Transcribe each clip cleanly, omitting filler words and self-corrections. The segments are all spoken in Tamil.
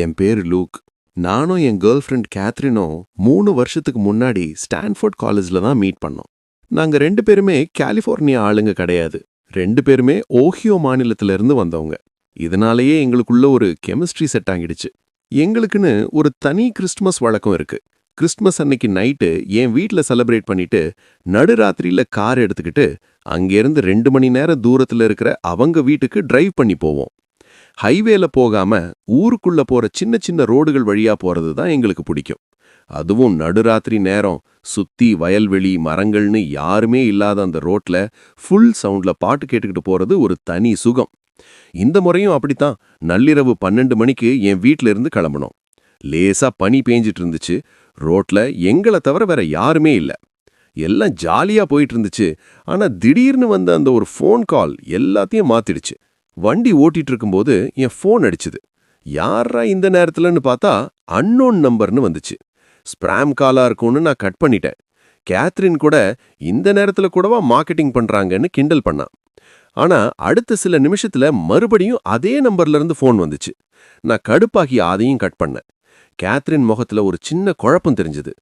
என் பேரு லூக். நானும் என் கேர்ள் ஃப்ரெண்ட் கேத்ரினும் 3 வருஷத்துக்கு முன்னாடி ஸ்டான்ஃபோர்ட் காலேஜ்ல தான் மீட் பண்ணோம். நாங்க 2 பேருமே கலிஃபோர்னியா ஆளுங்க கிடையாது. 2 பேருமே ஓஹியோ மாநிலத்தில இருந்து வந்தவங்க. இதனாலேயே எங்களுக்குள்ள ஒரு கெமிஸ்ட்ரி செட் ஆகிடுச்சு. எங்களுக்குன்னு ஒரு தனி கிறிஸ்துமஸ் வழக்கம் இருக்கு. கிறிஸ்துமஸ் அன்னைக்கு நைட்டு என் வீட்ல செலிப்ரேட் பண்ணிட்டு நடுராத்திரியில கார் எடுத்துக்கிட்டு அங்கேருந்து 2 மணி நேரம் தூரத்துல இருக்கிற அவங்க வீட்டுக்கு டிரைவ் பண்ணி போவோம். ஹைவேல போகாம ஊருக்குள்ள போற சின்ன சின்ன ரோடுகள் வழியா போறது தான் எங்களுக்கு பிடிக்கும். அதுவும் நடுராத்திரி நேரம் சுத்தி வயல்வெளி மரங்கள்னு யாருமே இல்லாத அந்த ரோட்ல ஃபுல் சவுண்ட்ல பாட்டு கேட்டுக்கிட்டு போறது ஒரு தனி சுகம். இந்த முறையும் அப்படித்தான். நள்ளிரவு 12 மணிக்கு என் வீட்ல இருந்து கிளம்பணும். லேசா பனி பேஞ்சிட்டு இருந்துச்சு. ரோட்ல எங்களை தவிர வேற யாருமே இல்ல. எல்லாம் ஜாலியா போயிட்டு இருந்துச்சு. ஆனா திடீர்னு வந்த அந்த ஒரு ஃபோன் கால் எல்லாத்தையும் மாத்திடுச்சு. வண்டி ஓட்டிட்டு இருக்கும்போது என் ஃபோன் அடிச்சுது. யாரா இந்த நேரத்துலன்னு பார்த்தா அன்னோன் நம்பர்னு வந்துச்சு. ஸ்பிராம் காலா இருக்கும்னு நான் கட் பண்ணிட்டேன். கேத்ரின் கூட இந்த நேரத்துல கூடவா மார்க்கெட்டிங் பண்றாங்கன்னு கிண்டல் பண்ணான். ஆனா அடுத்த சில நிமிஷத்துல மறுபடியும் அதே நம்பர்ல இருந்து ஃபோன் வந்துச்சு. நான் கடுப்பாகி அதையும் கட் பண்ணேன். கேத்ரின் முகத்துல ஒரு சின்ன குழப்பம் தெரிஞ்சது.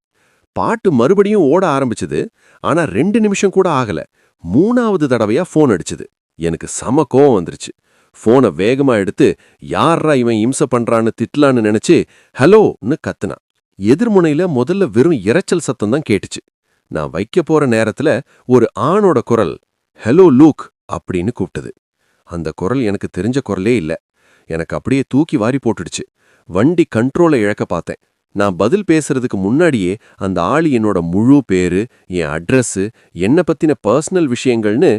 பாட்டு மறுபடியும் ஓட ஆரம்பிச்சது. ஆனா 2 நிமிஷம் கூட ஆகல. 3வது தடவையா ஃபோன் அடிச்சது. எனக்கு செம கோவம் வந்துருச்சு. ஃபோனை வேகமா எடுத்து யாரா இவன் இம்சை பண்றான்னு திட்டலான்னு நினைச்சு ஹலோன்னு கத்துனான். எதிர்முனையில முதல்ல வெறும் இரைச்சல் சத்தம் தான் கேட்டுச்சு. நான் வைக்க போற நேரத்துல ஒரு ஆணோட குரல் ஹலோ லூக் அப்படின்னு கூப்பிட்டது. அந்த குரல் எனக்கு தெரிஞ்ச குரலே இல்ல. எனக்கு அப்படியே தூக்கி வாரி போட்டுடுச்சு. வண்டி கண்ட்ரோலை இழக்க பார்த்தேன். நான் பதில் பேசுறதுக்கு முன்னாடியே அந்த ஆளு என்னோட முழு பேரு, என் அட்ரஸ், என்ன பத்தின பர்சனல் விஷயங்கள்னு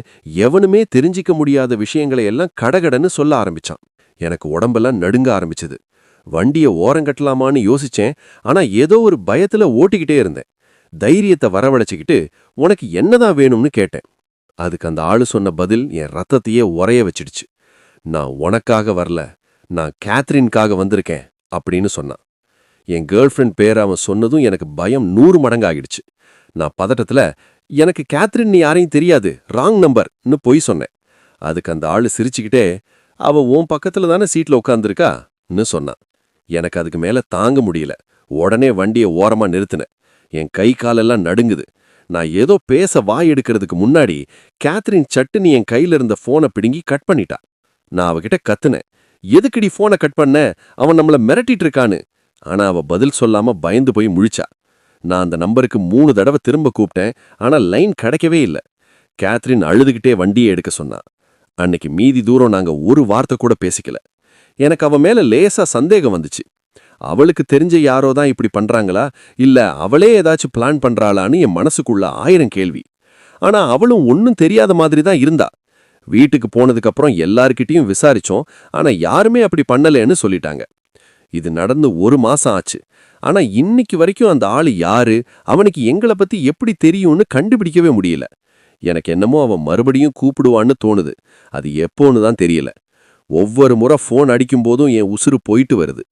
எவனுமே தெரிஞ்சிக்க முடியாத விஷயங்களை எல்லாம் கடகடன்னு சொல்ல ஆரம்பிச்சான். எனக்கு உடம்பெல்லாம் நடுங்க ஆரம்பிச்சது. வண்டியை ஓரங்கட்டலாமான்னு யோசிச்சேன். ஆனா ஏதோ ஒரு பயத்துல ஓட்டிக்கிட்டே இருந்தேன். தைரியத்தை வரவழைச்சுக்கிட்டு உனக்கு என்னதான் வேணும்னு கேட்டேன். அதுக்கு அந்த ஆளு சொன்ன பதில் என் ரத்தத்தையே உறைய வச்சிடுச்சு. நான் உனக்காக வரல, நான் கேத்ரின்காக வந்திருக்கேன் அப்படின்னு சொன்னான். என் கேர்ள் ஃப்ரெண்ட் பேர் அவன் சொன்னதும் எனக்கு பயம் 100 மடங்கு ஆகிடுச்சு. நான் பதட்டத்துல எனக்கு கேத்ரின் யாரையும் தெரியாது, ராங் நம்பர்னு பொய் சொன்னேன். அதுக்கு அந்த ஆளு சிரிச்சுக்கிட்டே அவ உன் பக்கத்துல தானே சீட்ல உட்காந்துருக்கான்னு சொன்னான். எனக்கு அதுக்கு மேல தாங்க முடியல. உடனே வண்டியை ஓரமா நிறுத்தினேன். என் கை காலெல்லாம் நடுங்குது. நான் ஏதோ பேச வாய் எடுக்கிறதுக்கு முன்னாடி கேத்ரின் சட்டுன்னு என் கையில இருந்த போனை பிடுங்கி கட் பண்ணிட்டா. நான் அவகிட்ட கத்துனேன், எதுக்குடி போனை கட் பண்ண, அவன் நம்மள மிரட்டிட்டு இருக்கான்னு. ஆனா அவ பதில் சொல்லாம பயந்து போய் முழிச்சா. நான் அந்த நம்பருக்கு 3 தடவை திரும்ப கூப்பிட்டேன். ஆனா லைன் கிடைக்கவே இல்லை. கேத்ரின் அழுதுகிட்டே வண்டியை எடுக்க சொன்னா. அன்னைக்கு மீதி தூரம் நாங்க ஒரு வார்த்தை கூட பேசிக்கல. எனக்கு அவ மேல லேசா சந்தேகம் வந்துச்சு. அவளுக்கு தெரிஞ்ச யாரோ தான் இப்படி பண்றாங்களா, இல்ல அவளே ஏதாச்சும் பிளான் பண்றாளான்னு என் மனசுக்குள்ள 1000 கேள்வி. ஆனா அவளும் ஒன்னும் தெரியாத மாதிரி தான் இருந்தா. வீட்டுக்கு போனதுக்கு அப்புறம் எல்லார்கிட்டயும் விசாரிச்சோம். ஆனா யாருமே அப்படி பண்ணலன்னு சொல்லிட்டாங்க. இது நடந்து 1 மாசம் ஆச்சு. ஆனா இன்னைக்கு வரைக்கும் அந்த ஆளு யாரு, அவனுக்கு எங்களை பத்தி எப்படி தெரியும்னு கண்டுபிடிக்கவே முடியல. எனக்கு என்னமோ அவன் மறுபடியும் கூப்பிடுவான்னு தோணுது. அது எப்போன்னு தான் தெரியல. ஒவ்வொரு முறை ஃபோன் அடிக்கும் போதும் என் உசுறு போயிட்டு வருது.